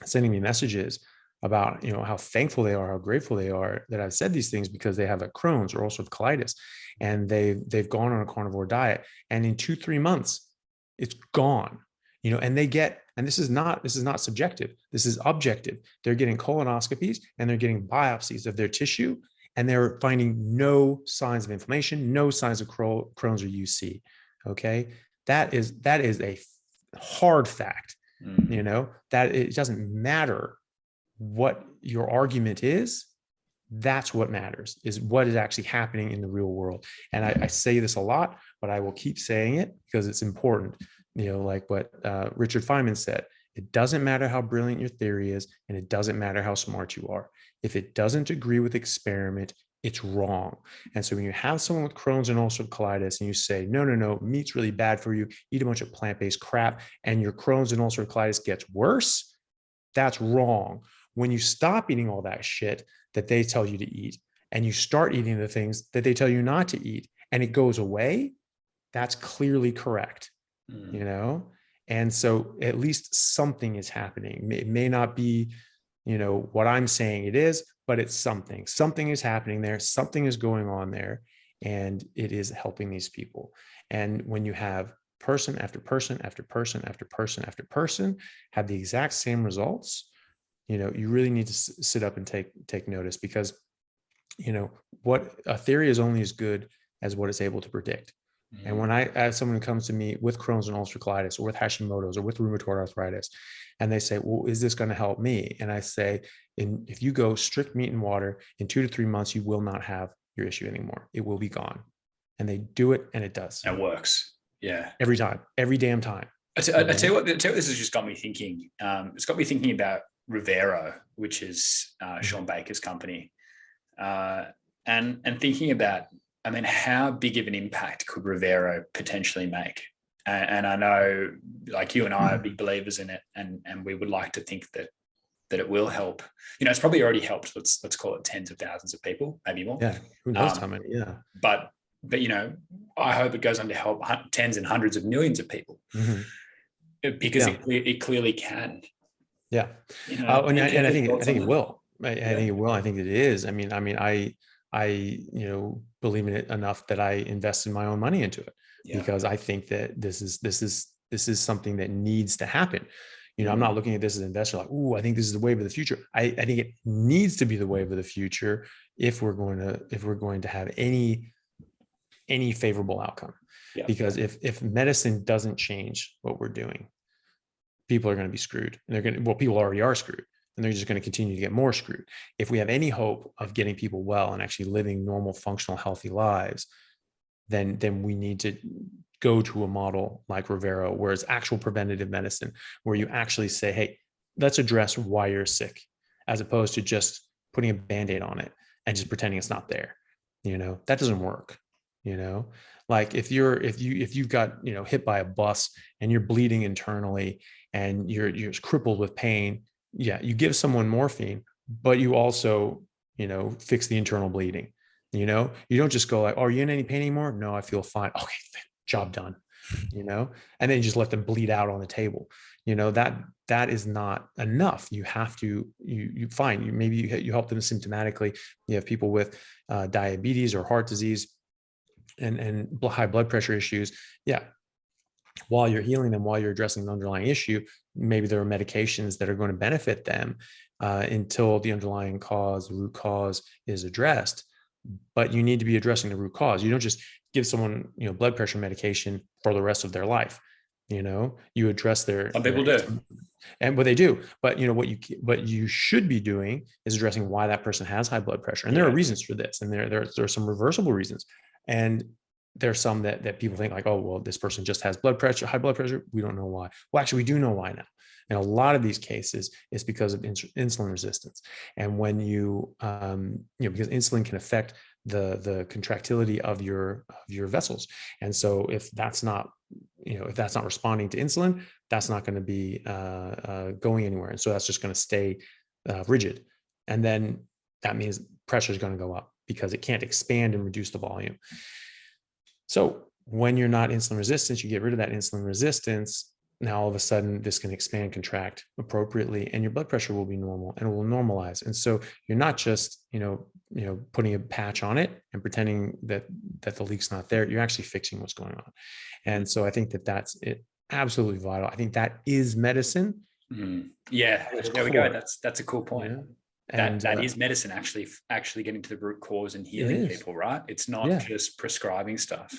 sending me messages about, you know, how thankful they are, how grateful they are that I've said these things, because they have a Crohn's or ulcerative colitis, and they've gone on a carnivore diet, and in 2-3 months, it's gone. You know, and this is not subjective. This is objective. They're getting colonoscopies and they're getting biopsies of their tissue, and they're finding no signs of inflammation, no signs of Crohn's or UC. Okay, that is a hard fact. You know, that it doesn't matter what your argument is. That's what matters, is what is actually happening in the real world. And I say this a lot, but I will keep saying it because it's important. You know, like what Richard Feynman said, it doesn't matter how brilliant your theory is, and it doesn't matter how smart you are. If it doesn't agree with experiment, it's wrong. And so when you have someone with Crohn's and ulcerative colitis and you say, no, meat's really bad for you, eat a bunch of plant-based crap, and your Crohn's and ulcerative colitis gets worse, that's wrong. When you stop eating all that shit that they tell you to eat, and you start eating the things that they tell you not to eat, and it goes away, that's clearly correct. You know? And so at least something is happening. It may not be, you know, what I'm saying it is, but it's something. Something is happening there. Something is going on there, and it is helping these people. And when you have person after person after person after person after person have the exact same results, you know, you really need to sit up and take notice, because, you know, what a theory is only as good as what it's able to predict. And when I have someone who comes to me with Crohn's and ulcerative colitis, or with Hashimoto's, or with rheumatoid arthritis, and they say, well, is this going to help me? And I say, if you go strict meat and water, in 2 to 3 months, you will not have your issue anymore. It will be gone. And they do it, and it does. It works. Yeah. Every time, every damn time. I tell you what, this has just got me thinking. It's got me thinking about Rivero, which is Sean Baker's company, and thinking about, I mean, how big of an impact could Rivero potentially make? And I know, like, you and I are big believers in it, and we would like to think that it will help. You know, it's probably already helped. Let's call it tens of thousands of people, maybe more. Yeah, who knows how many? Yeah. But you know, I hope it goes on to help tens and hundreds of millions of people, because it clearly can. Yeah, you know, and I think it will. I think it will. I think it is. I mean, I you know, believe in it enough that I invested my own money into it, because I think that this is something that needs to happen. You know, I'm not looking at this as an investor like, ooh, I think this is the wave of the future. I think it needs to be the wave of the future if we're going to have any favorable outcome. Yeah. Because if medicine doesn't change what we're doing, people are going to be screwed. And people already are screwed. And they're just going to continue to get more screwed. If we have any hope of getting people well and actually living normal, functional, healthy lives, then we need to go to a model like Rivero, where it's actual preventative medicine, where you actually say, hey, let's address why you're sick, as opposed to just putting a Band-Aid on it and just pretending it's not there. That doesn't work. Like if you've got, hit by a bus and you're bleeding internally and you're crippled with pain, yeah, you give someone morphine, but you also, fix the internal bleeding. You don't just go like, oh, are you in any pain anymore? No, I feel fine. Okay, job done. And then you just let them bleed out on the table. That is not enough. You have to, maybe you help them symptomatically. You have people with diabetes or heart disease and high blood pressure issues. Yeah. While you're healing them, while you're addressing the underlying issue, maybe there are medications that are going to benefit them until the underlying cause, the root cause is addressed. But you need to be addressing the root cause. You don't just give someone, blood pressure medication for the rest of their life. You address some people do, and what they do. But what you should be doing is addressing why that person has high blood pressure. And there are reasons for this, and there are some reversible reasons. And there's some that people think like, oh, well, this person just has high blood pressure. We don't know why. Well, actually, we do know why now. And a lot of these cases is because of insulin resistance. And when because insulin can affect the contractility of your vessels. And so if that's not responding to insulin, that's not going to be going anywhere. And so that's just going to stay rigid. And then that means pressure is going to go up because it can't expand and reduce the volume. So when you're not insulin resistant, you get rid of that insulin resistance. Now, all of a sudden, this can expand, contract appropriately, and your blood pressure will be normal and it will normalize. And so you're not just, putting a patch on it and pretending that the leak's not there. You're actually fixing what's going on. And so I think that's it, absolutely vital. I think that is medicine. Mm. Yeah, there we go. That's a cool point. Yeah. And that is medicine, actually getting to the root cause and healing people, right? It's not just prescribing stuff.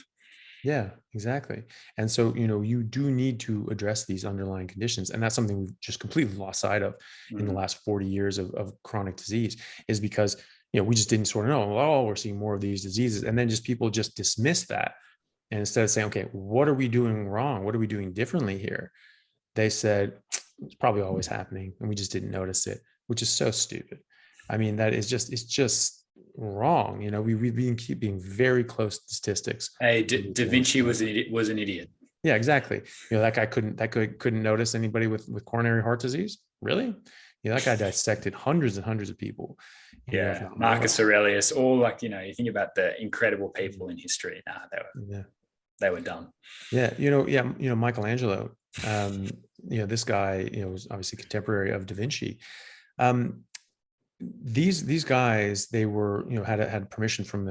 Yeah, exactly. And so, you do need to address these underlying conditions. And that's something we've just completely lost sight of in the last 40 years of chronic disease, is because, we just didn't sort of know, oh, we're seeing more of these diseases. And then people just dismiss that. And instead of saying, okay, what are we doing wrong? What are we doing differently here? They said, it's probably always happening. And we just didn't notice it, which is so stupid. I mean, it's just wrong. We've been keeping very close statistics. Hey, Da Vinci was an idiot. Yeah, exactly. That guy couldn't notice anybody with coronary heart disease. Really? That guy dissected hundreds and hundreds of people. Yeah, Marcus Aurelius. All you think about the incredible people in history. They were done. Yeah, Michelangelo. This guy, was obviously contemporary of Da Vinci. These guys, they were, had permission from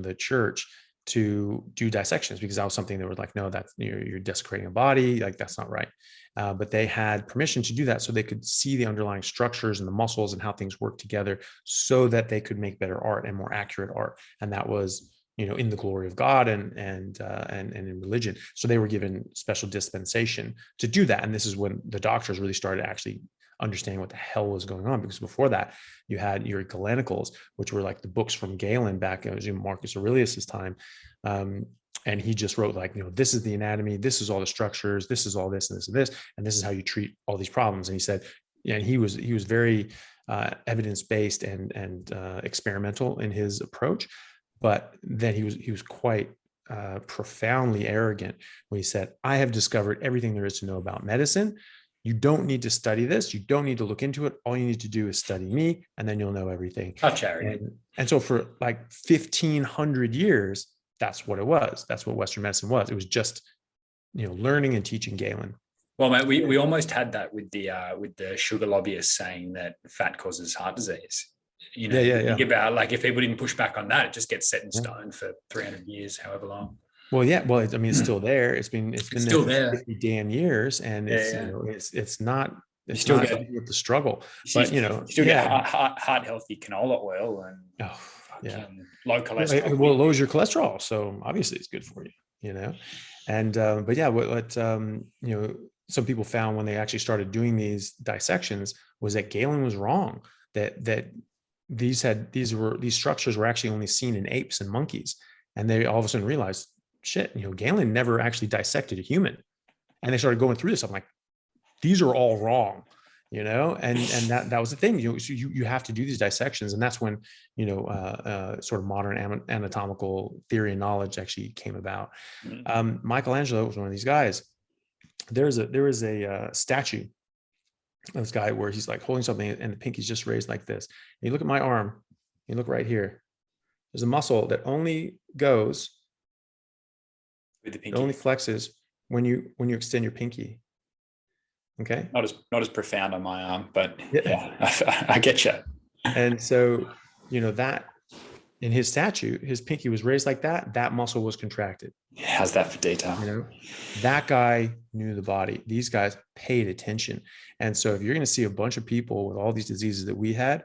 the church to do dissections, because that was something they were like, no, that's you're desecrating a body, like that's not right. But they had permission to do that so they could see the underlying structures and the muscles and how things work together, so that they could make better art and more accurate art. And that was, in the glory of God and in religion. So they were given special dispensation to do that. And this is when the doctors really started actually understanding what the hell was going on, because before that you had your Galenicals, which were like the books from Galen back in Marcus Aurelius's time. And he just wrote this is the anatomy, this is all the structures, this is all this and this and this, and this is how you treat all these problems. And he said, and he was very evidence-based and experimental in his approach. But then he was quite profoundly arrogant when he said, I have discovered everything there is to know about medicine. You don't need to study this. You don't need to look into it. All you need to do is study me, and then you'll know everything. And so for 1,500 years, that's what it was. That's what Western medicine was. It was just, learning and teaching Galen. Well, mate, we almost had that with the sugar lobbyists saying that fat causes heart disease. Think about if people didn't push back on that, it just gets set in stone for 300 years, however long. Well, yeah. Well, it's still there. It's been still there for 50 damn years, and it's not. It's still not with the struggle, but still get heart healthy canola oil and low cholesterol. It lowers your cholesterol, so obviously it's good for you. And but yeah, what some people found when they actually started doing these dissections was that Galen was wrong. That these structures were actually only seen in apes and monkeys, and they all of a sudden realized, shit, Galen never actually dissected a human. And they started going through this. I'm like, these are all wrong, and that was the thing. So you have to do these dissections, and that's when sort of modern anatomical theory and knowledge actually came about. Michelangelo was one of these guys. There is a statue of this guy where he's like holding something and the pinky's just raised like this. And you look at my arm, you look right here. There's a muscle that only goes with the pinky. It only flexes when you extend your pinky. Okay. Not as profound on my arm, but yeah, I get you. And so, that in his statue, his pinky was raised like that. That muscle was contracted. Yeah, how's that for detail? That guy knew the body. These guys paid attention. And so if you're going to see a bunch of people with all these diseases that we had,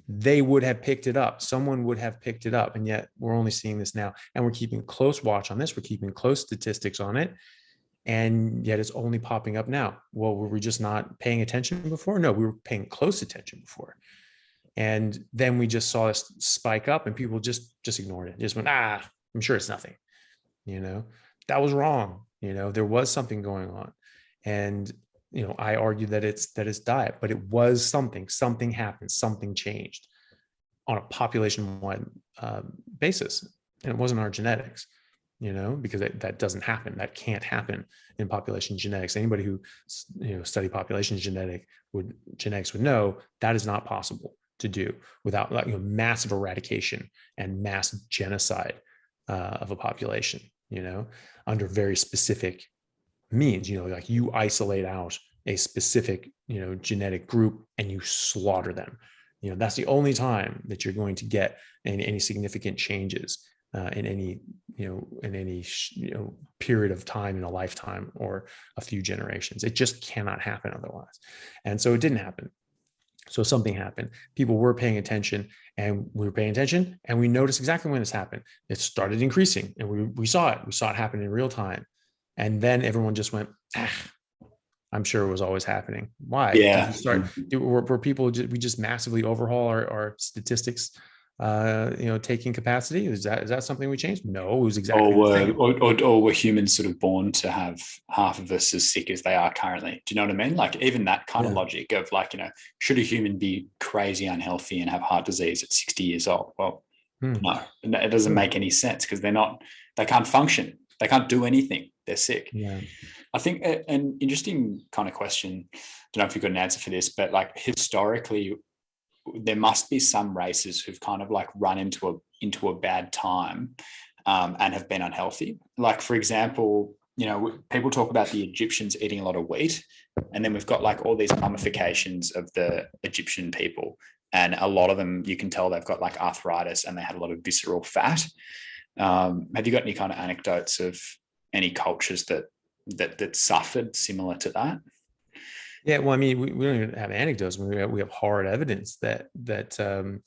they would have picked it up. Someone would have picked it up. And yet we're only seeing this now. And we're keeping close watch on this. We're keeping close statistics on it. And yet it's only popping up now. Well, were we just not paying attention before? No, we were paying close attention before. And then we just saw this spike up and people just ignored it. Just went, I'm sure it's nothing. That was wrong. There was something going on. And, I argued that it's diet, but it was something happened, something changed on a population-wide basis. And it wasn't our genetics, because that doesn't happen. That can't happen in population genetics. Anybody who, study population genetics would know that is not possible to do without massive eradication and mass genocide of a population, under very specific means, like you isolate out a specific, genetic group and you slaughter them. That's the only time that you're going to get any significant changes in any period of time in a lifetime or a few generations. It just cannot happen otherwise. And so it didn't happen. So something happened. People were paying attention, and we were paying attention, and we noticed exactly when this happened. It started increasing, and we saw it. We saw it happen in real time. And then everyone just went, I'm sure it was always happening. Why? Yeah. Were people, we just massively overhaul our statistics, taking capacity? Is that something we changed? No, it was exactly the same. Or were humans sort of born to have half of us as sick as they are currently? Do you know what I mean? Like even that kind of logic of should a human be crazy unhealthy and have heart disease at 60 years old? Well, no, it doesn't make any sense because they can't function. They can't do anything. They're sick. Yeah. I think an interesting kind of question, I don't know if you've got an answer for this, but historically, there must be some races who've kind of run into a bad time and have been unhealthy. Like, for example, people talk about the Egyptians eating a lot of wheat, and then we've got all these mummifications of the Egyptian people. And a lot of them, you can tell they've got arthritis and they had a lot of visceral fat. Have you got any kind of anecdotes of any cultures that suffered similar to that? Yeah, well, I mean, we don't even have anecdotes. We have hard evidence that the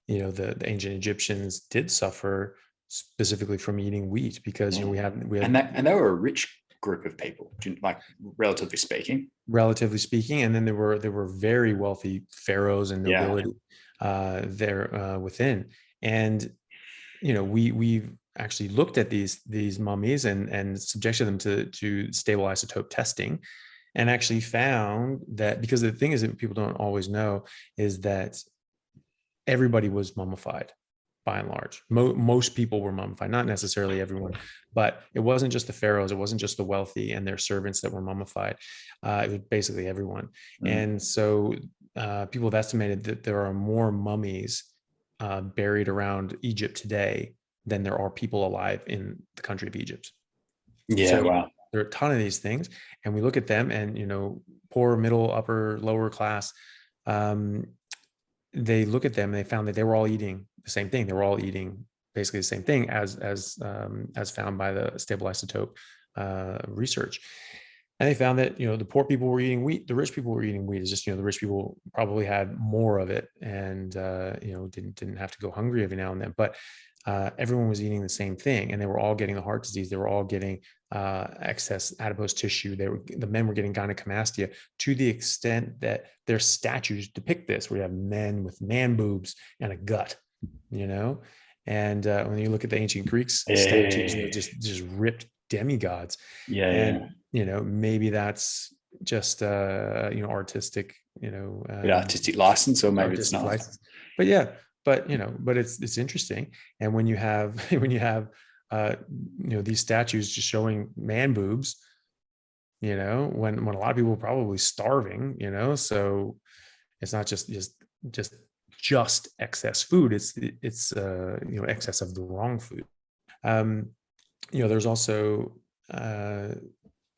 ancient Egyptians did suffer specifically from eating wheat because we have and they were a rich group of people, relatively speaking. Relatively speaking, and then there were very wealthy pharaohs and nobility there within, and we've actually looked at these mummies and subjected them to stable isotope testing. And actually found that, because the thing is that people don't always know is that everybody was mummified by and large. Most people were mummified, not necessarily everyone, but it wasn't just the pharaohs. It wasn't just the wealthy and their servants that were mummified. It was basically everyone. And so people have estimated that there are more mummies buried around Egypt today than there are people alive in the country of Egypt. Yeah, so, wow. There are a ton of these things, and we look at them and, poor, middle, upper, lower class, they look at them and they found that they were all eating the same thing. They were all eating basically the same thing as found by the stable isotope research. And they found that, the poor people were eating wheat, the rich people were eating wheat. It's just, the rich people probably had more of it and, didn't have to go hungry every now and then, but everyone was eating the same thing, and they were all getting the heart disease. They were all getting excess adipose tissue. The men were getting gynecomastia to the extent that their statues depict this, where you have men with man boobs and a gut, and when you look at the ancient Greeks statues, just ripped demigods. Maybe that's just artistic artistic license, or maybe it's not. License. But yeah, but it's interesting. And when you have these statues just showing man boobs, when a lot of people are probably starving, so it's not just excess food. It's excess of the wrong food. There's also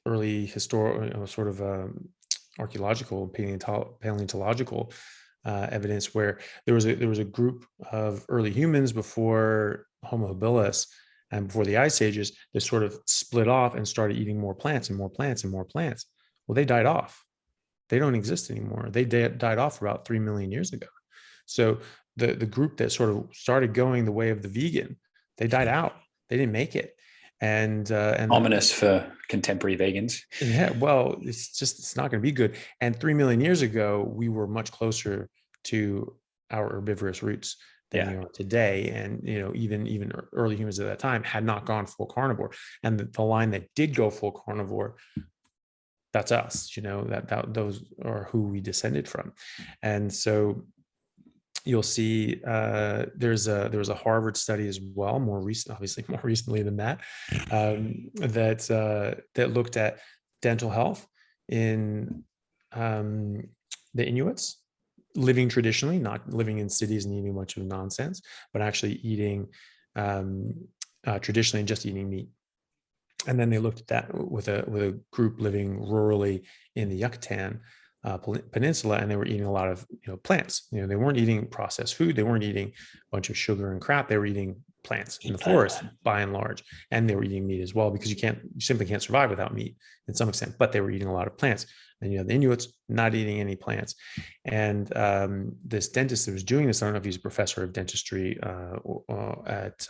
early historical, archaeological, paleontological evidence where there was a group of early humans before Homo habilis and before the ice ages that sort of split off and started eating more plants and more plants and more plants. Well, they died off. They don't exist anymore. They died off about 3 million years ago. So the group that sort of started going the way of the vegan, they died out. They didn't make it. And ominous for contemporary vegans. Yeah, well, it's not going to be good. And 3 million years ago, we were much closer to our herbivorous roots than we are today. And even early humans at that time had not gone full carnivore. And the line that did go full carnivore, that's us. That those are who we descended from. And so you'll see there was a Harvard study as well, more recently than that, that looked at dental health in the Inuits living traditionally, not living in cities and eating a bunch of nonsense, but actually eating traditionally and just eating meat. And then they looked at that with a group living rurally in the Yucatan Peninsula, and they were eating a lot of plants. They weren't eating processed food. They weren't eating a bunch of sugar and crap. They were eating plants in the forest by and large, and they were eating meat as well, because you simply can't survive without meat in some extent. But they were eating a lot of plants. And the Inuits not eating any plants. And this dentist that was doing this, I don't know if he's a professor of dentistry at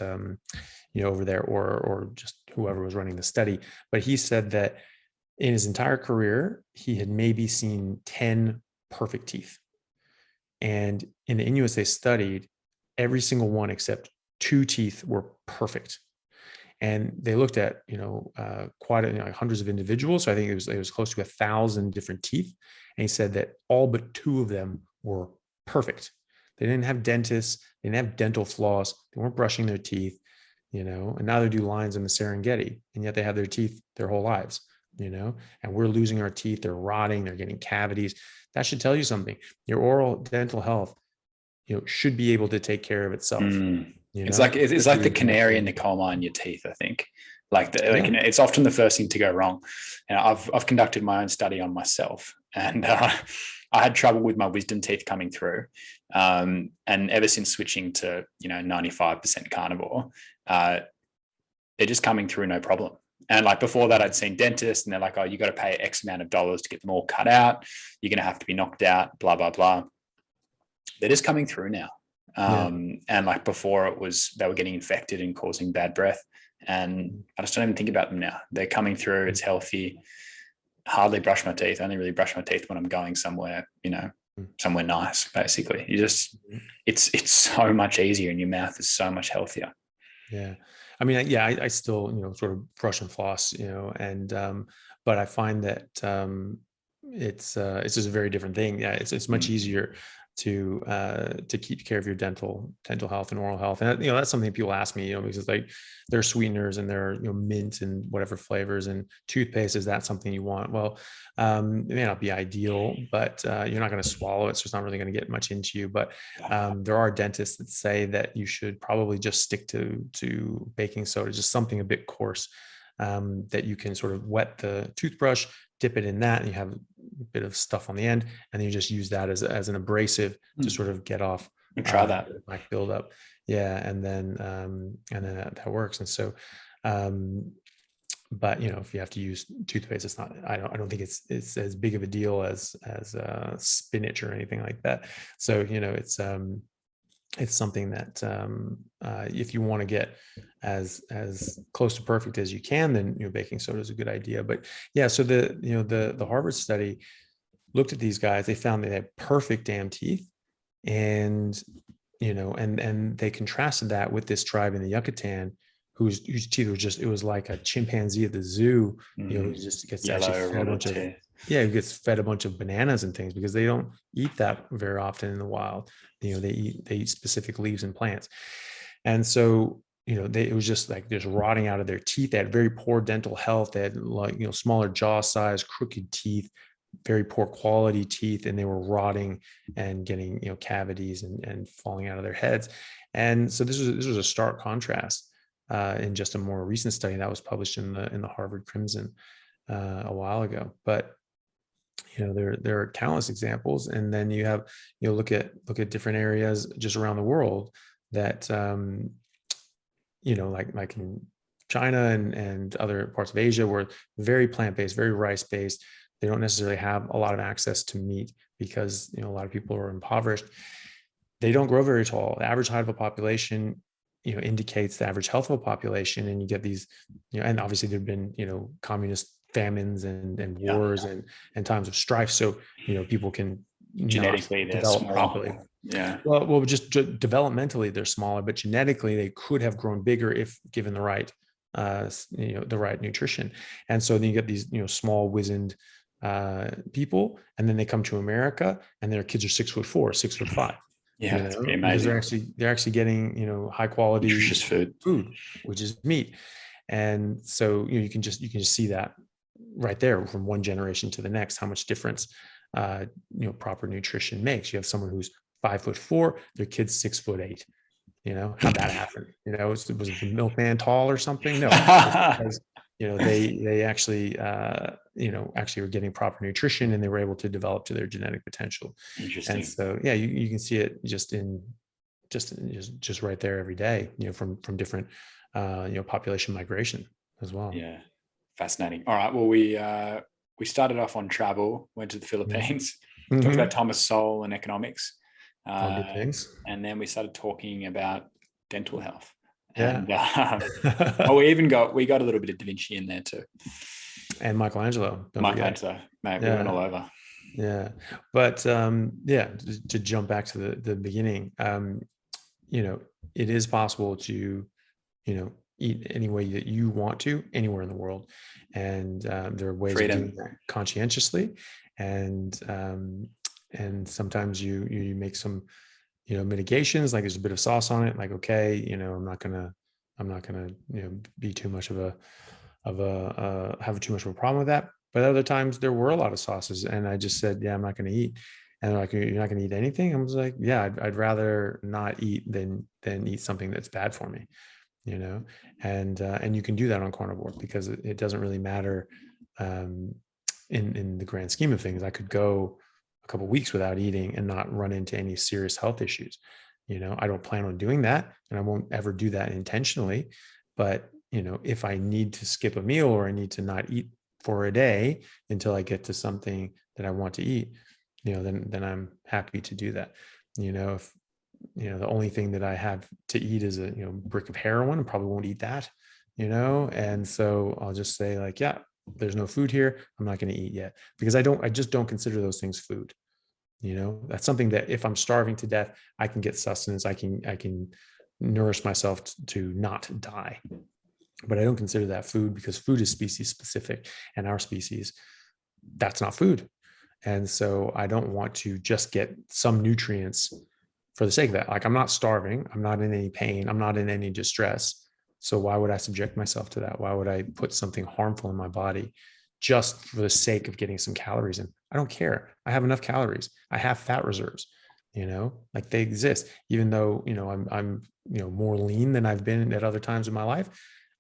over there, or just whoever was running the study, but he said that in his entire career, he had maybe seen 10 perfect teeth. And in the Inuits they studied, every single one except 2 teeth were perfect. And they looked at, hundreds of individuals. So I think it was close to 1,000 different teeth. And he said that all but 2 of them were perfect. They didn't have dentists. They didn't have dental floss. They weren't brushing their teeth, and now they do lines in the Serengeti, and yet they have their teeth their whole lives. And we're losing our teeth. They're rotting. They're getting cavities. That should tell you something. Your oral dental health, should be able to take care of itself. It's like the canary in the coal mine, your teeth, I think. It's often the first thing to go wrong. And I've conducted my own study on myself, and I had trouble with my wisdom teeth coming through. And ever since switching to 95% carnivore, they're just coming through no problem. And before that, I'd seen dentists, and they're like, oh, you got to pay X amount of dollars to get them all cut out. You're going to have to be knocked out, blah, blah, blah. They're just coming through now. And before they were getting infected and causing bad breath. And I just don't even think about them now. They're coming through. It's healthy. Hardly brush my teeth. I only really brush my teeth when I'm going somewhere, somewhere nice, basically. It's so much easier, and your mouth is so much healthier. Yeah. I mean, I still, sort of brush and floss, and, but I find that it's just a very different thing. Yeah. It's much easier to keep care of your dental health and oral health. And, that's something people ask me, because there are sweeteners and there are, mint and whatever flavors, and toothpaste, is that something you want? Well, it may not be ideal, but you're not going to swallow it. So it's not really going to get much into you. But there are dentists that say that you should probably just stick to baking soda, just something a bit coarse, that you can sort of wet the toothbrush, dip it in that, and you have a bit of stuff on the end, and then you just use that as an abrasive to sort of get off. Try that. Like build up. Yeah. And then that works. And so, but if you have to use toothpaste, it's not, I don't think it's as big of a deal as spinach or anything like that. So, it's something that if you want to get as close to perfect as you can, then baking soda is a good idea. But yeah, so the Harvard study looked at these guys. They found they had perfect damn teeth, and and they contrasted that with this tribe in the Yucatan whose teeth were it was like a chimpanzee at the zoo. Just gets actually fed a bunch of yeah, who gets fed a bunch of bananas and things because they don't eat that very often in the wild. They eat specific leaves and plants. And so, it was just like just rotting out of their teeth. They had very poor dental health. They had like, smaller jaw size, crooked teeth, very poor quality teeth, and they were rotting and getting, cavities and falling out of their heads. And so this was a stark contrast in just a more recent study that was published in the Harvard Crimson a while ago. But there are countless examples, and then you have look at different areas just around the world that like in China and other parts of Asia, where very plant-based, very rice-based. They don't necessarily have a lot of access to meat because a lot of people are impoverished. They don't grow very tall. The average height of a population indicates the average health of a population, and you get these and obviously there've been communist famines and wars and times of strife, so people can genetically develop properly. Well, just developmentally they're smaller, but genetically they could have grown bigger if given the right the right nutrition. And so then you get these small wizened people, and then they come to America and their kids are 6'4", 6'5". Yeah, it's pretty because amazing. they're actually getting high quality nutritious food, which is meat. And so you can just see that right there from one generation to the next, how much difference proper nutrition makes. You have someone who's 5'4", their kid's 6'8". How'd that happen? Was the milkman tall or something? No, because they actually actually were getting proper nutrition, and they were able to develop to their genetic potential. Interesting. And so you can see it just right there every day, from different population migration as well. Yeah, fascinating. All right, well, we started off on travel, went to the Philippines, talked about Thomas Sowell and economics. All good things. And then we started talking about dental health. Yeah. And we got a little bit of Da Vinci in there too. And Michelangelo. Mate, we went all over. Yeah. But to jump back to the beginning, it is possible to, eat any way that you want to anywhere in the world. And there are ways of doing that conscientiously. And sometimes you make some, mitigations, like there's a bit of sauce on it. Like, okay, I'm not gonna, be too much have too much of a problem with that. But other times there were a lot of sauces, and I just said, yeah, I'm not going to eat. And they're like, you're not going to eat anything? I was like, yeah, I'd rather not eat than eat something that's bad for me, and you can do that on carnivore because it doesn't really matter in the grand scheme of things. I could go a couple of weeks without eating and not run into any serious health issues. I don't plan on doing that, and I won't ever do that intentionally. But, if I need to skip a meal or I need to not eat for a day until I get to something that I want to eat, then I'm happy to do that. If, the only thing that I have to eat is a, brick of heroin, I probably won't eat that, and so I'll just say like, yeah, there's no food here, I'm not going to eat yet, because I just don't consider those things food. That's something that if I'm starving to death, I can get sustenance. I can nourish myself to not die, but I don't consider that food, because food is species specific, and our species, that's not food. And so I don't want to just get some nutrients for the sake of that. Like, I'm not starving, I'm not in any pain, I'm not in any distress. So why would I subject myself to that? Why would I put something harmful in my body just for the sake of getting some calories in? I don't care. I have enough calories. I have fat reserves, like they exist. Even though, I'm more lean than I've been at other times in my life,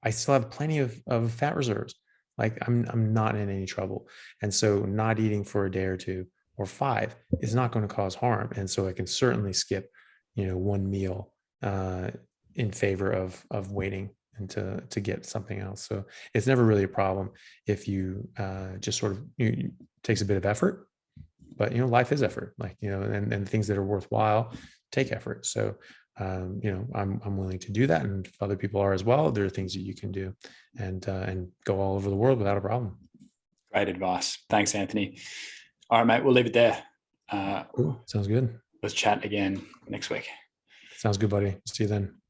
I still have plenty of fat reserves. Like I'm not in any trouble. And so not eating for a day or two or 5 is not going to cause harm. And so I can certainly skip, one meal in favor of waiting and to get something else. So it's never really a problem if you just sort of, it takes a bit of effort, but life is effort, like, and things that are worthwhile take effort. So I'm willing to do that, and if other people are as well, there are things that you can do and go all over the world without a problem. Great advice. Thanks, Anthony. All right, mate, we'll leave it there. Cool. Sounds good. Let's chat again next week. Sounds good, buddy. See you then.